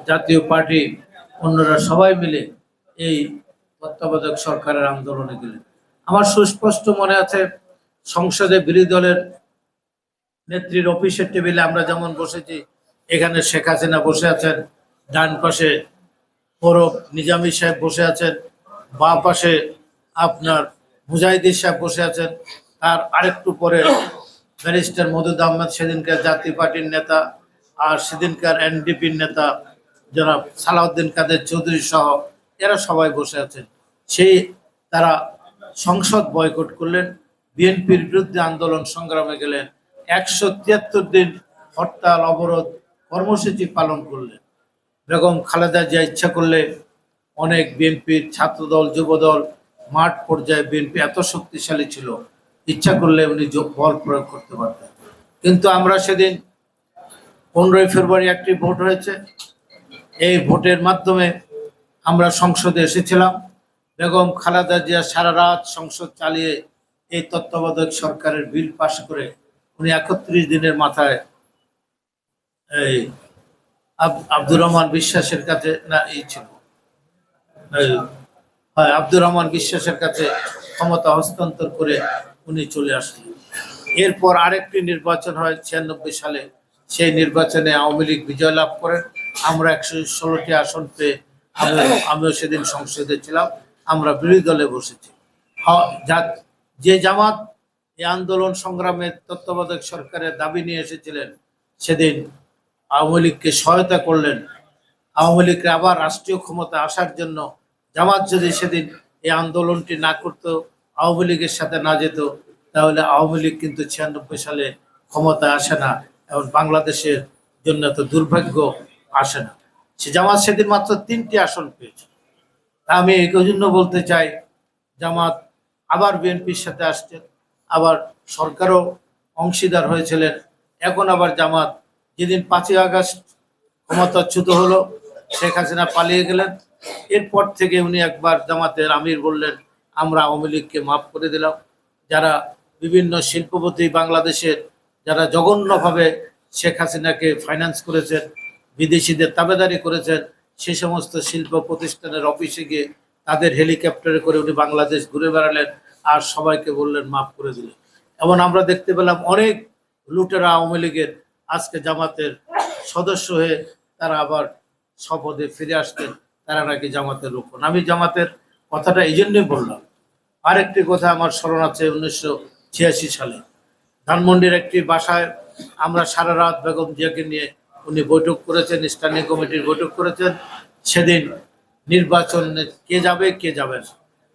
জাতীয় পার্টি অন্যরা সবাই মিলে এই তত্ত্বাবধায়ক সরকারের আন্দোলনে গেলেন। আমার সুস্পষ্ট মনে আছে, সংসদে বিরোধী দলের নেত্রীর অফিসের টেবিলে আমরা যেমন বসেছি, এখানে শেখ হাসিনা বসে আছেন, ডান পাশে পৌরব নিজামী সাহেব বসে আছেন, বাঁ পাশে আপনার মুজাহিদুর সাহেব বসে আছেন, তার আরেকটু পরে ব্যারিস্টার মওদুদ আহমেদ, সেদিনকার জাতীয় পার্টির নেতা, আর সেদিনকার এনডিপির নেতা জনাব সালাউদ্দিন কাদের চৌধুরী সহ এরা সবাই বসে আছেন। সেই তারা সংসদ বয়কট করলেন, বিএনপির বিরুদ্ধে আন্দোলন সংগ্রামে গেলেন, 173 দিন হরতাল অবরোধ কর্মসূচি পালন করলেন। বেগম খালেদা জিয়া ইচ্ছা করলে অনেক বিএনপির ছাত্রদল যুবদল মাঠ পর্যায়ে, বিএনপি এত শক্তিশালী ছিল, ইচ্ছা করলে উনি বল প্রয়োগ করতে পারতেন। কিন্তু আমরা সেদিন 15ই ফেব্রুয়ারি একটি ভোট হয়েছে, এই ভোটের মাধ্যমে আমরা সংসদে এসেছিলাম। বেগম খালেদা জিয়া সারা রাত সংসদ চালিয়ে এই তত্ত্বাবধায়ক সরকারের বিল পাশ করে উনি 31 দিনের মাথায় এই আব্দুর রহমান বিশ্বাসের কাছে ছিল, আব্দুর রহমান বিশ্বাসের কাছে ক্ষমতা হস্তান্তর করে উনি চলে আসলেন। এরপর আরেকটি নির্বাচন হয় 96 সালে, সেই নির্বাচনে আওয়ামী লীগ বিজয় লাভ করেন। আমরা 116টি আসন পেয়ে, আমিও সেদিন সংসদে ছিলাম, আমরা বিরোধী দলে বসেছি। যে জামাত এই আন্দোলন সংগ্রামে তত্ত্বাবধায়ক সরকারের দাবি নিয়ে এসেছিলেন, সেদিন আওয়ামী লীগকে সহায়তা করলেন। আওয়ামী লীগকে আবার রাষ্ট্রীয় ক্ষমতা আসার জন্য জামাত যদি সেদিন এই আন্দোলনটি না করতো, আওয়ামী লীগের সাথে না যেত, তাহলে আওয়ামী লীগ কিন্তু 96 সালে ক্ষমতায় আসে না এবং বাংলাদেশের জন্য এত দুর্ভাগ্য আসে না। সে জামাত সেদিন মাত্র 3টি আসন পেয়েছে। আমি এই জন্য বলতে চাই, জামাত আবার বিএনপির সাথে আসছেন, আবার সরকারও অংশীদার হয়েছিলেন। এখন আবার জামাত, যেদিন 5ই আগস্ট ক্ষমতাচ্যুত হলো, শেখ হাসিনা পালিয়ে গেলেন, এরপর থেকে উনি একবার জামাতের আমির বললেন, আমরা আওয়ামী লীগকে মাফ করে দিলাম। যারা বিভিন্ন শিল্পপতি বাংলাদেশের যারা জঘন্যভাবে শেখ হাসিনাকে ফাইন্যান্স করেছেন, বিদেশিদের তাবেদারি করেছেন, সে সমস্ত শিল্প প্রতিষ্ঠানের অফিসে গিয়ে তাদের হেলিকপ্টারে করে উনি বাংলাদেশ ঘুরে বেড়ালেন আর সবাইকে বললেন মাফ করে দিলেন। এমন আমরা দেখতে পেলাম অনেক লুটেরা আওয়ামী লীগের আজকে জামাতের সদস্য হয়ে তারা আবার শপথে ফিরে আসতেন, তারা নাকি জামাতের রক্ষণ। আমি জামাতের কথাটা এই জন্যই বললাম। আরেকটি কথা আমার স্মরণ আছে, 1986 সালে ধানমন্ডির একটি বাসায় আমরা সারা রাত বেগম জিয়াকে নিয়ে উনি বৈঠক করেছেন, স্ট্যান্ডিং কমিটির বৈঠক করেছেন। সেদিন নির্বাচনে কে যাবে কে যাবে না,